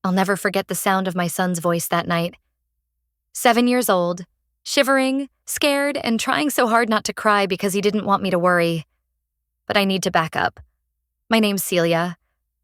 I'll never forget the sound of my son's voice that night. 7 years old, shivering, scared, and trying so hard not to cry because he didn't want me to worry. But I need to back up. My name's Celia.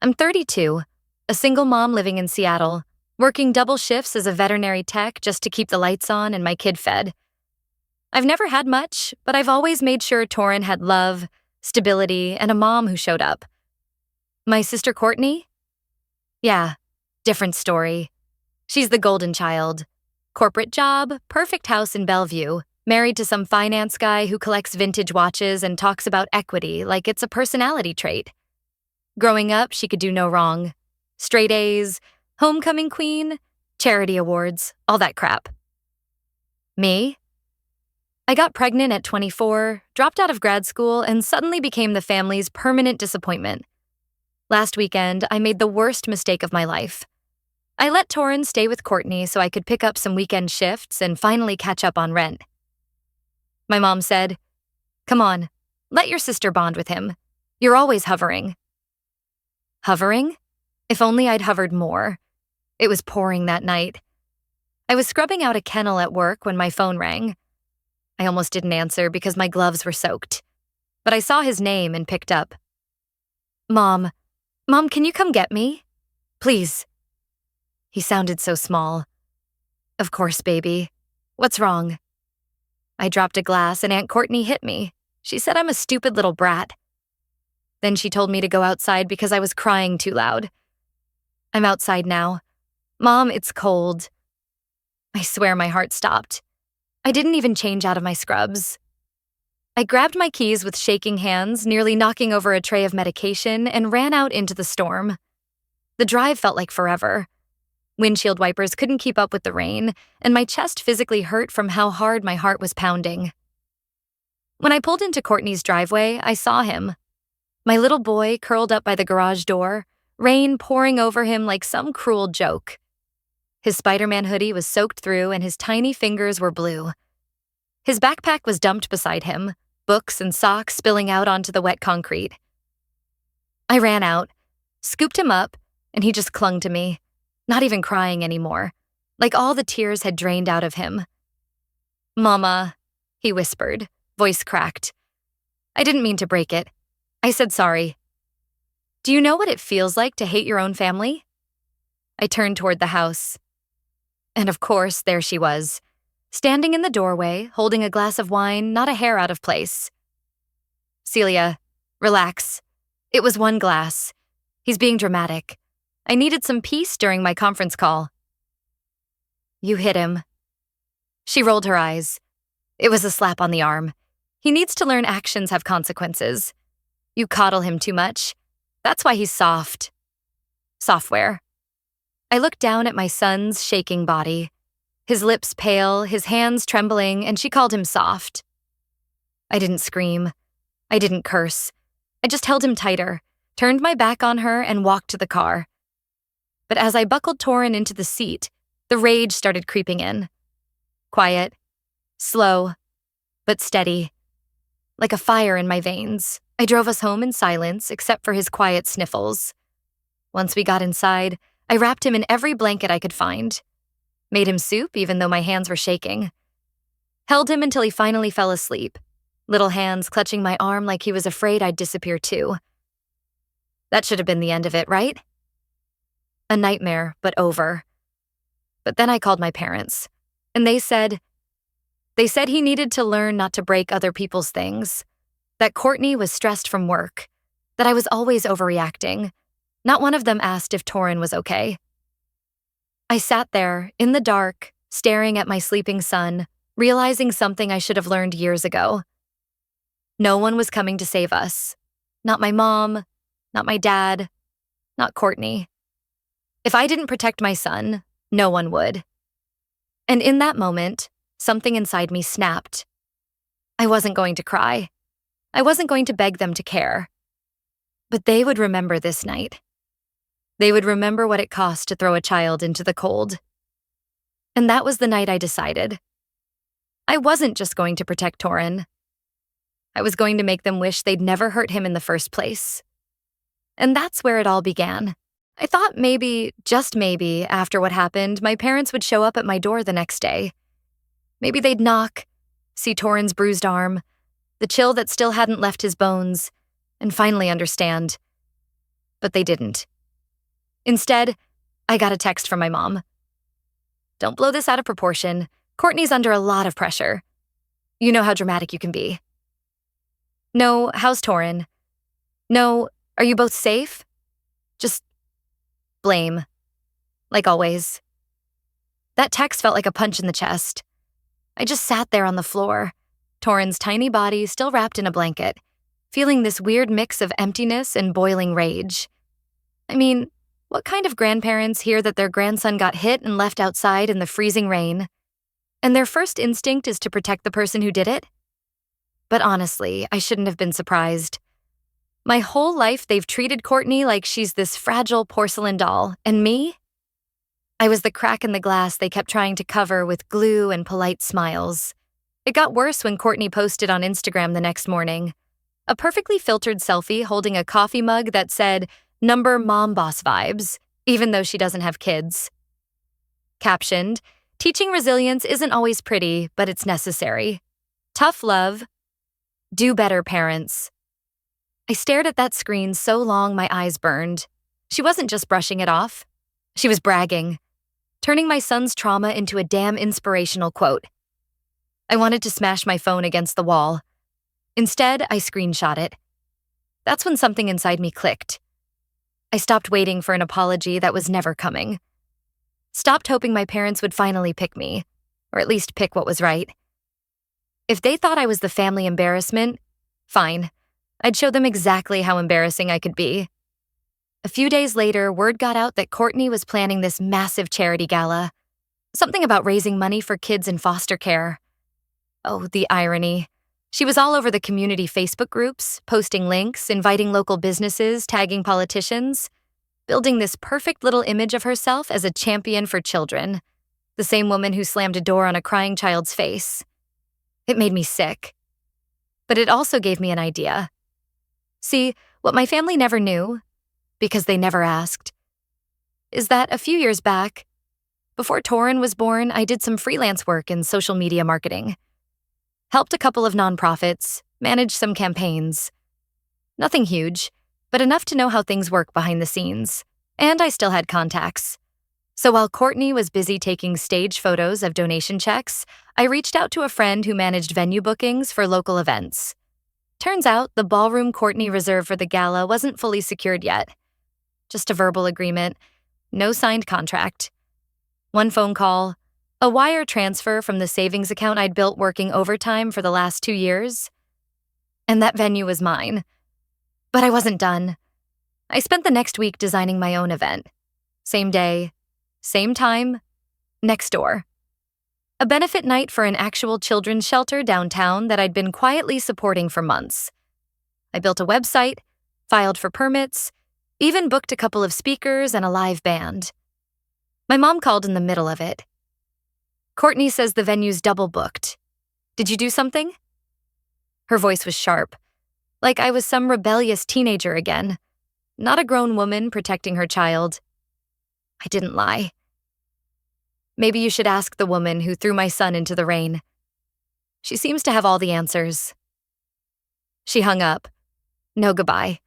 I'm 32, a single mom living in Seattle, working double shifts as a veterinary tech just to keep the lights on and my kid fed. I've never had much, but I've always made sure Torin had love, stability, and a mom who showed up. My sister Courtney? Yeah, different story. She's the golden child. Corporate job, perfect house in Bellevue, married to some finance guy who collects vintage watches and talks about equity like it's a personality trait. Growing up, she could do no wrong. Straight A's, homecoming queen, charity awards, all that crap. Me? I got pregnant at 24, dropped out of grad school, and suddenly became the family's permanent disappointment. Last weekend, I made the worst mistake of my life. I let Torin stay with Courtney so I could pick up some weekend shifts and finally catch up on rent. My mom said, "Come on, let your sister bond with him. You're always hovering." Hovering? If only I'd hovered more. It was pouring that night. I was scrubbing out a kennel at work when my phone rang. I almost didn't answer because my gloves were soaked. But I saw his name and picked up. Mom, can you come get me? Please. He sounded so small. Of course, baby. What's wrong? I dropped a glass and Aunt Courtney hit me. She said I'm a stupid little brat. Then she told me to go outside because I was crying too loud. I'm outside now. Mom, it's cold. I swear my heart stopped. I didn't even change out of my scrubs. I grabbed my keys with shaking hands, nearly knocking over a tray of medication, and ran out into the storm. The drive felt like forever. Windshield wipers couldn't keep up with the rain, and my chest physically hurt from how hard my heart was pounding. When I pulled into Courtney's driveway, I saw him. My little boy curled up by the garage door, rain pouring over him like some cruel joke. His Spider-Man hoodie was soaked through and his tiny fingers were blue. His backpack was dumped beside him, books and socks spilling out onto the wet concrete. I ran out, scooped him up, and he just clung to me, not even crying anymore, like all the tears had drained out of him. "Mama," he whispered, voice cracked. I didn't mean to break it. I said sorry. "Do you know what it feels like to hate your own family?" I turned toward the house. And of course, there she was, standing in the doorway, holding a glass of wine, not a hair out of place. "Celia, relax. It was one glass. He's being dramatic. I needed some peace during my conference call." "You hit him." She rolled her eyes. It was a slap on the arm. He needs to learn actions have consequences. You coddle him too much. That's why he's soft. Software. I looked down at my son's shaking body. His lips pale, his hands trembling, and she called him soft. I didn't scream. I didn't curse. I just held him tighter, turned my back on her, and walked to the car. But as I buckled Torin into the seat, the rage started creeping in. Quiet, slow, but steady. Like a fire in my veins, I drove us home in silence except for his quiet sniffles. Once we got inside, I wrapped him in every blanket I could find. Made him soup even though my hands were shaking. Held him until he finally fell asleep, little hands clutching my arm like he was afraid I'd disappear too. That should have been the end of it, right? A nightmare, but over. But then I called my parents, and they said he needed to learn not to break other people's things, that Courtney was stressed from work, that I was always overreacting. Not one of them asked if Torin was okay. I sat there, in the dark, staring at my sleeping son, realizing something I should have learned years ago. No one was coming to save us. Not my mom, not my dad, not Courtney. If I didn't protect my son, no one would. And in that moment, something inside me snapped. I wasn't going to cry. I wasn't going to beg them to care. But they would remember this night. They would remember what it cost to throw a child into the cold. And that was the night I decided. I wasn't just going to protect Torin. I was going to make them wish they'd never hurt him in the first place. And that's where it all began. I thought maybe, just maybe, after what happened, my parents would show up at my door the next day. Maybe they'd knock, see Torin's bruised arm, the chill that still hadn't left his bones, and finally understand. But they didn't. Instead, I got a text from my mom. "Don't blow this out of proportion. Courtney's under a lot of pressure. You know how dramatic you can be." "No, how's Torin?" "No, are you both safe?" Just blame. Like always. That text felt like a punch in the chest. I just sat there on the floor, Torin's tiny body still wrapped in a blanket, feeling this weird mix of emptiness and boiling rage. I mean, what kind of grandparents hear that their grandson got hit and left outside in the freezing rain, and their first instinct is to protect the person who did it? But honestly, I shouldn't have been surprised. My whole life, they've treated Courtney like she's this fragile porcelain doll, and me? I was the crack in the glass they kept trying to cover with glue and polite smiles. It got worse when Courtney posted on Instagram the next morning. A perfectly filtered selfie holding a coffee mug that said, "Number Mom Boss Vibes," even though she doesn't have kids. Captioned, "Teaching resilience isn't always pretty, but it's necessary. Tough love. Do better, parents." I stared at that screen so long my eyes burned. She wasn't just brushing it off. She was bragging, turning my son's trauma into a damn inspirational quote. I wanted to smash my phone against the wall. Instead, I screenshot it. That's when something inside me clicked. I stopped waiting for an apology that was never coming. Stopped hoping my parents would finally pick me, or at least pick what was right. If they thought I was the family embarrassment, fine. I'd show them exactly how embarrassing I could be. A few days later, word got out that Courtney was planning this massive charity gala. Something about raising money for kids in foster care. Oh, the irony. She was all over the community Facebook groups, posting links, inviting local businesses, tagging politicians, building this perfect little image of herself as a champion for children, the same woman who slammed a door on a crying child's face. It made me sick. But it also gave me an idea. See, what my family never knew, because they never asked, is that a few years back, before Torin was born, I did some freelance work in social media marketing. Helped a couple of nonprofits, managed some campaigns. Nothing huge, but enough to know how things work behind the scenes. And I still had contacts. So while Courtney was busy taking stage photos of donation checks, I reached out to a friend who managed venue bookings for local events. Turns out the ballroom Courtney reserved for the gala wasn't fully secured yet. Just a verbal agreement, no signed contract. One phone call, a wire transfer from the savings account I'd built working overtime for the last 2 years. And that venue was mine. But I wasn't done. I spent the next week designing my own event. Same day, same time, next door. A benefit night for an actual children's shelter downtown that I'd been quietly supporting for months. I built a website, filed for permits, even booked a couple of speakers and a live band. My mom called in the middle of it. "Courtney says the venue's double booked. Did you do something?" Her voice was sharp, like I was some rebellious teenager again, not a grown woman protecting her child. I didn't lie. "Maybe you should ask the woman who threw my son into the rain. She seems to have all the answers." She hung up. No goodbye.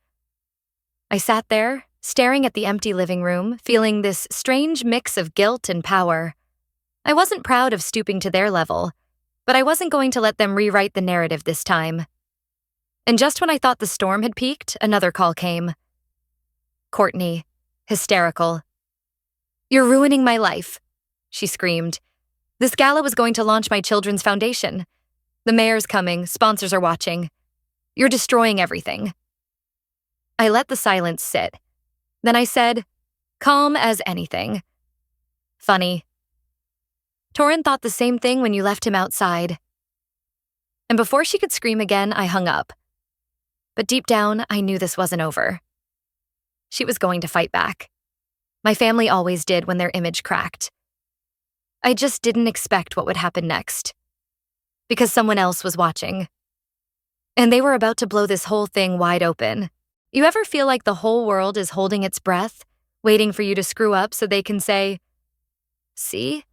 I sat there, staring at the empty living room, feeling this strange mix of guilt and power. I wasn't proud of stooping to their level, but I wasn't going to let them rewrite the narrative this time. And just when I thought the storm had peaked, another call came. Courtney, hysterical. "You're ruining my life," she screamed. "This gala was going to launch my children's foundation. The mayor's coming, sponsors are watching. You're destroying everything." I let the silence sit. Then I said, calm as anything, "Funny. Torin thought the same thing when you left him outside." And before she could scream again, I hung up. But deep down, I knew this wasn't over. She was going to fight back. My family always did when their image cracked. I just didn't expect what would happen next. Because someone else was watching. And they were about to blow this whole thing wide open. You ever feel like the whole world is holding its breath, waiting for you to screw up so they can say, "See?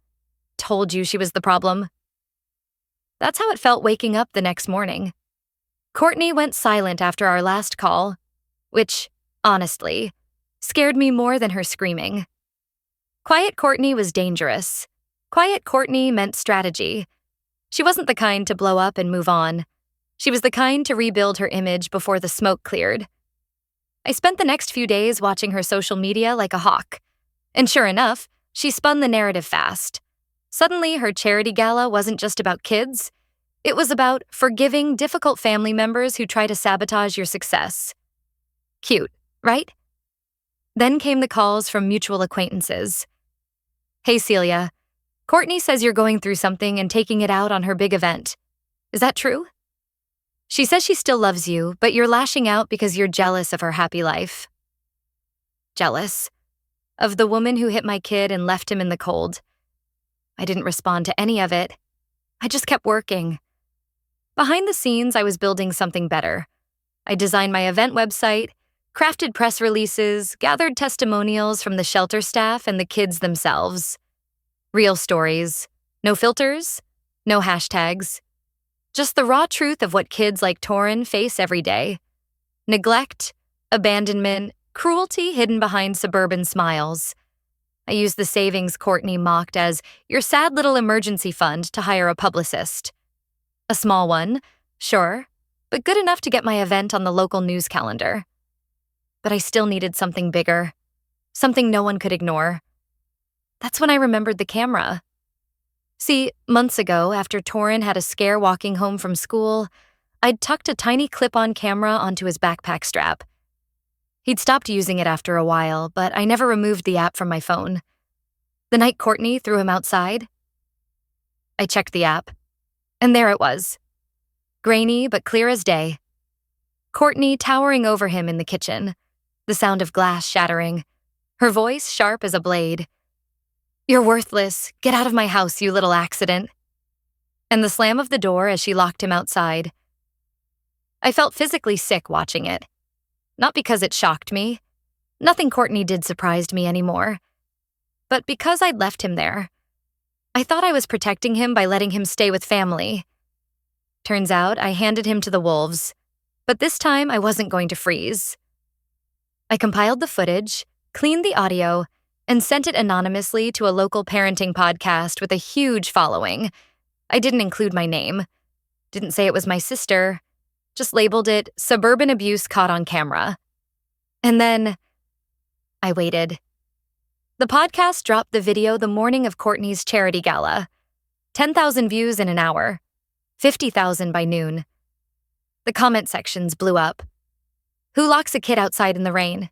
Told you she was the problem." That's how it felt waking up the next morning. Courtney went silent after our last call, which, honestly, scared me more than her screaming. Quiet Courtney was dangerous. Quiet Courtney meant strategy. She wasn't the kind to blow up and move on. She was the kind to rebuild her image before the smoke cleared. I spent the next few days watching her social media like a hawk. And sure enough, she spun the narrative fast. Suddenly, her charity gala wasn't just about kids. It was about forgiving difficult family members who try to sabotage your success. Cute, right? Then came the calls from mutual acquaintances. "Hey, Celia, Courtney says you're going through something and taking it out on her big event. Is that true? She says she still loves you, but you're lashing out because you're jealous of her happy life." Jealous? Of the woman who hit my kid and left him in the cold. I didn't respond to any of it. I just kept working. Behind the scenes, I was building something better. I designed my event website, crafted press releases, gathered testimonials from the shelter staff and the kids themselves. Real stories. No filters, no hashtags. Just the raw truth of what kids like Torin face every day. Neglect, abandonment, cruelty hidden behind suburban smiles. I used the savings Courtney mocked as your sad little emergency fund to hire a publicist. A small one, sure, but good enough to get my event on the local news calendar. But I still needed something bigger, something no one could ignore. That's when I remembered the camera. See, months ago, after Torin had a scare walking home from school, I'd tucked a tiny clip-on camera onto his backpack strap. He'd stopped using it after a while, but I never removed the app from my phone. The night Courtney threw him outside, I checked the app, and there it was. Grainy but clear as day. Courtney towering over him in the kitchen, the sound of glass shattering, her voice sharp as a blade. "You're worthless. Get out of my house, you little accident." And the slam of the door as she locked him outside. I felt physically sick watching it. Not because it shocked me. Nothing Courtney did surprised me anymore. But because I'd left him there. I thought I was protecting him by letting him stay with family. Turns out I handed him to the wolves. But this time I wasn't going to freeze. I compiled the footage, cleaned the audio, and sent it anonymously to a local parenting podcast with a huge following. I didn't include my name. Didn't say it was my sister. Just labeled it Suburban Abuse Caught on Camera. And then I waited. The podcast dropped the video the morning of Courtney's charity gala. 10,000 views in an hour. 50,000 by noon. The comment sections blew up. Who locks a kid outside in the rain?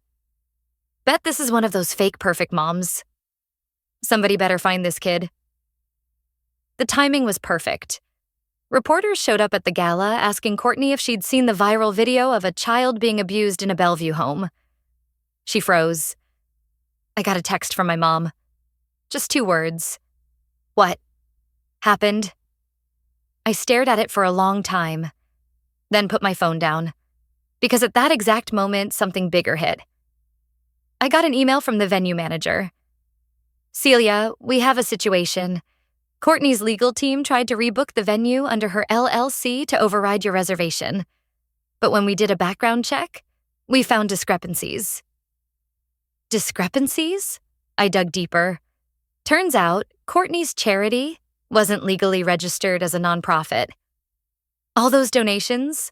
Bet this is one of those fake perfect moms. Somebody better find this kid. The timing was perfect. Reporters showed up at the gala asking Courtney if she'd seen the viral video of a child being abused in a Bellevue home. She froze. I got a text from my mom. Just 2 words. "What happened?" I stared at it for a long time, then put my phone down. Because at that exact moment, something bigger hit. I got an email from the venue manager. "Celia, we have a situation. Courtney's legal team tried to rebook the venue under her LLC to override your reservation. But when we did a background check, we found discrepancies." Discrepancies? I dug deeper. Turns out, Courtney's charity wasn't legally registered as a nonprofit. All those donations?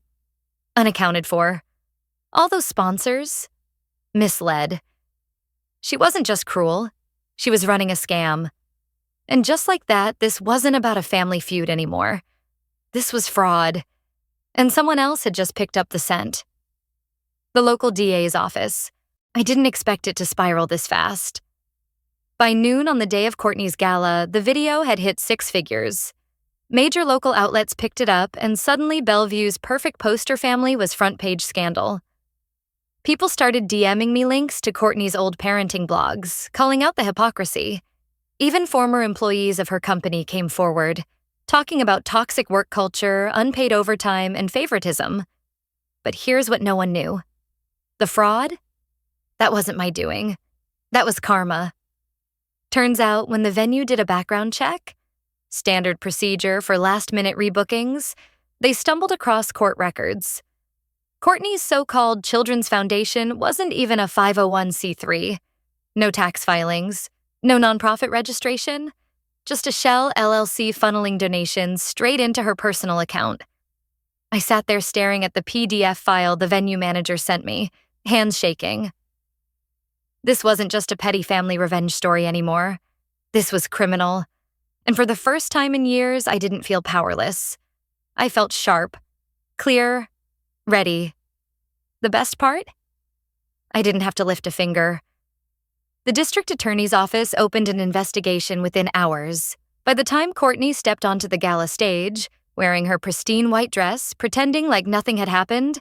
Unaccounted for. All those sponsors? Misled. She wasn't just cruel. She was running a scam. And just like that, this wasn't about a family feud anymore. This was fraud. And someone else had just picked up the scent. The local DA's office. I didn't expect it to spiral this fast. By noon on the day of Courtney's gala, the video had hit 6 figures. Major local outlets picked it up, and suddenly Bellevue's perfect poster family was front-page scandal. People started DMing me links to Courtney's old parenting blogs, calling out the hypocrisy. Even former employees of her company came forward, talking about toxic work culture, unpaid overtime, and favoritism. But here's what no one knew. The fraud? That wasn't my doing. That was karma. Turns out, when the venue did a background check, standard procedure for last-minute rebookings, they stumbled across court records. Courtney's so-called Children's Foundation wasn't even a 501c3. No tax filings, no nonprofit registration, just a shell LLC funneling donations straight into her personal account. I sat there staring at the PDF file the venue manager sent me, hands shaking. This wasn't just a petty family revenge story anymore. This was criminal. And for the first time in years, I didn't feel powerless. I felt sharp, clear, ready. The best part? I didn't have to lift a finger. The district attorney's office opened an investigation within hours. By the time Courtney stepped onto the gala stage, wearing her pristine white dress, pretending like nothing had happened,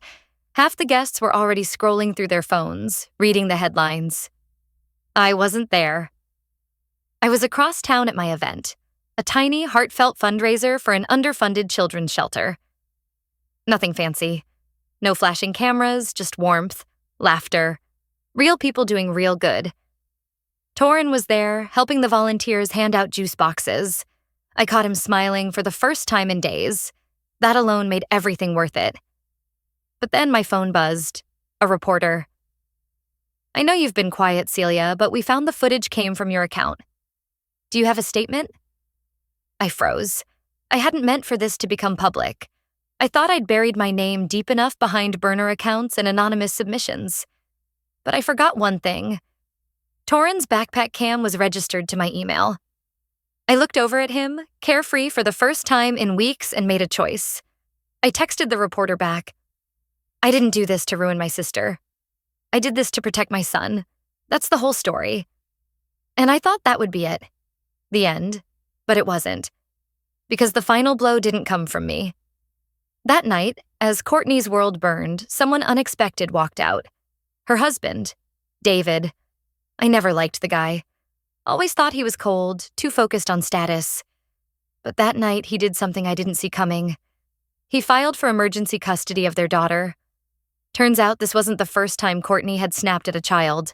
half the guests were already scrolling through their phones, reading the headlines. I wasn't there. I was across town at my event, a tiny, heartfelt fundraiser for an underfunded children's shelter. Nothing fancy. No flashing cameras, just warmth, laughter, real people doing real good. Torin was there, helping the volunteers hand out juice boxes. I caught him smiling for the first time in days. That alone made everything worth it. But then my phone buzzed. A reporter. "I know you've been quiet, Celia, but we found the footage came from your account. Do you have a statement?" I froze. I hadn't meant for this to become public. I thought I'd buried my name deep enough behind burner accounts and anonymous submissions. But I forgot one thing. Torin's backpack cam was registered to my email. I looked over at him, carefree for the first time in weeks, and made a choice. I texted the reporter back. "I didn't do this to ruin my sister. I did this to protect my son. That's the whole story." And I thought that would be it. The end. But it wasn't. Because the final blow didn't come from me. That night, as Courtney's world burned, someone unexpected walked out. Her husband, David. I never liked the guy. Always thought he was cold, too focused on status. But that night, he did something I didn't see coming. He filed for emergency custody of their daughter. Turns out this wasn't the first time Courtney had snapped at a child.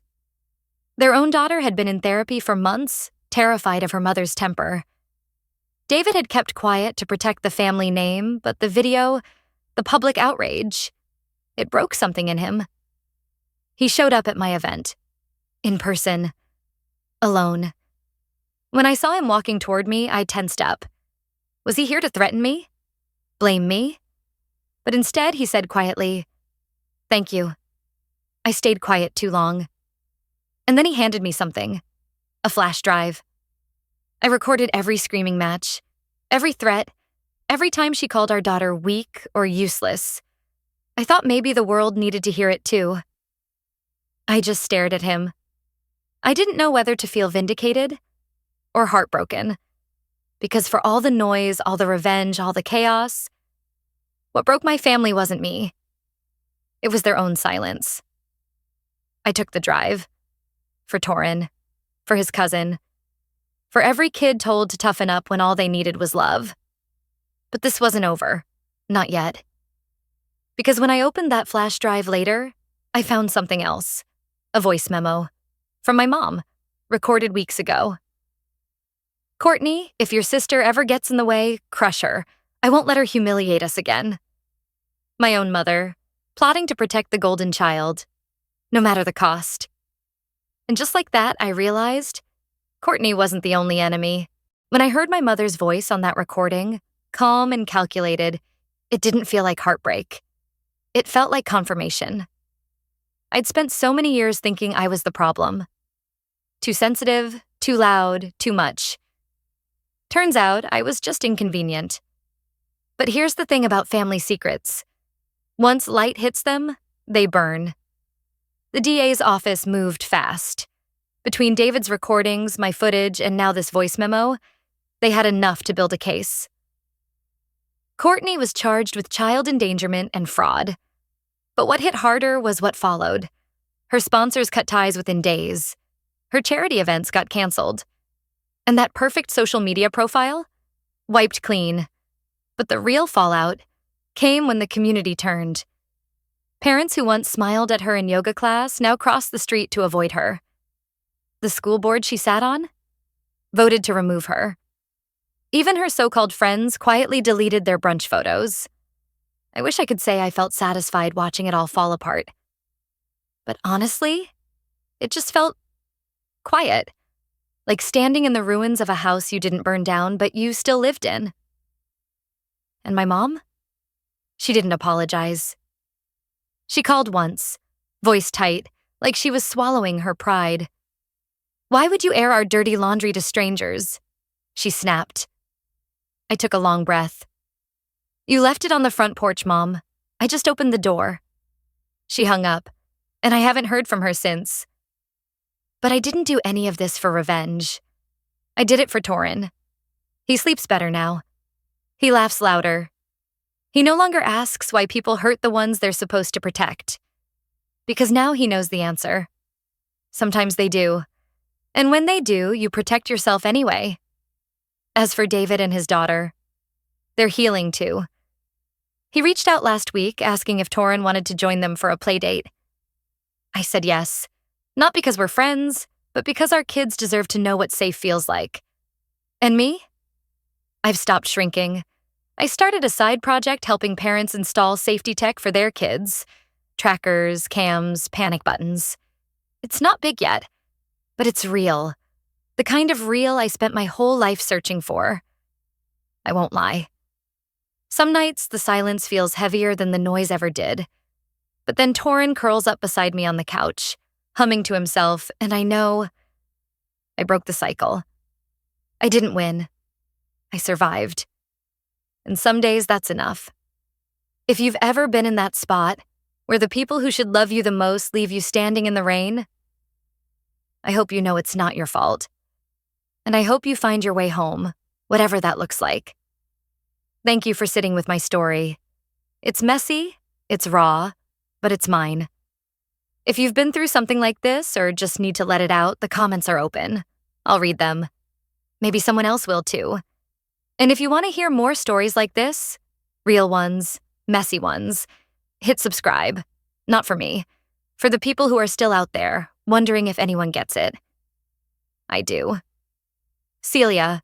Their own daughter had been in therapy for months, terrified of her mother's temper. David had kept quiet to protect the family name, but the video, the public outrage, it broke something in him. He showed up at my event. In person. Alone. When I saw him walking toward me, I tensed up. Was he here to threaten me? Blame me? But instead, he said quietly, "Thank you." I stayed quiet too long. And then he handed me something. A flash drive. I recorded every screaming match, every threat, every time she called our daughter weak or useless. I thought maybe the world needed to hear it too. I just stared at him. I didn't know whether to feel vindicated or heartbroken. Because for all the noise, all the revenge, all the chaos, what broke my family wasn't me. It was their own silence. I took the drive. For Torin. For his cousin. For every kid told to toughen up when all they needed was love. But this wasn't over. Not yet. Because when I opened that flash drive later, I found something else. A voice memo. From my mom. Recorded weeks ago. "Courtney, if your sister ever gets in the way, crush her. I won't let her humiliate us again." My own mother, plotting to protect the golden child, no matter the cost. And just like that, I realized Courtney wasn't the only enemy. When I heard my mother's voice on that recording, calm and calculated, it didn't feel like heartbreak. It felt like confirmation. I'd spent so many years thinking I was the problem. Too sensitive, too loud, too much. Turns out I was just inconvenient. But here's the thing about family secrets. Once light hits them, they burn. The DA's office moved fast. Between David's recordings, my footage, and now this voice memo, they had enough to build a case. Courtney was charged with child endangerment and fraud. But what hit harder was what followed. Her sponsors cut ties within days. Her charity events got canceled. And that perfect social media profile? Wiped clean. But the real fallout came when the community turned. Parents who once smiled at her in yoga class now crossed the street to avoid her. the school board she sat on, voted to remove her. Even her so-called friends quietly deleted their brunch photos. I wish I could say I felt satisfied watching it all fall apart. But honestly, it just felt quiet, like standing in the ruins of a house you didn't burn down, but you still lived in. And my mom? She didn't apologize. She called once, voice tight, like she was swallowing her pride. "Why would you air our dirty laundry to strangers?" she snapped. I took a long breath. "You left it on the front porch, Mom. I just opened the door." She hung up, and I haven't heard from her since. But I didn't do any of this for revenge. I did it for Torin. He sleeps better now. He laughs louder. He no longer asks why people hurt the ones they're supposed to protect. Because now he knows the answer. Sometimes they do. And when they do, you protect yourself anyway. As for David and his daughter, they're healing too. He reached out last week asking if Torin wanted to join them for a play date. I said yes, not because we're friends, but because our kids deserve to know what safe feels like. And me? I've stopped shrinking. I started a side project helping parents install safety tech for their kids. Trackers, cams, panic buttons. It's not big yet, but it's real. The kind of real I spent my whole life searching for. I won't lie. Some nights, the silence feels heavier than the noise ever did. But then Torin curls up beside me on the couch, humming to himself, and I know I broke the cycle. I didn't win. I survived. And some days that's enough. If you've ever been in that spot where the people who should love you the most leave you standing in the rain, I hope you know it's not your fault. And I hope you find your way home, whatever that looks like. Thank you for sitting with my story. It's messy, it's raw, but it's mine. If you've been through something like this or just need to let it out, the comments are open. I'll read them. Maybe someone else will too. And if you want to hear more stories like this, real ones, messy ones, hit subscribe. Not for me. For the people who are still out there, wondering if anyone gets it. I do. Celia,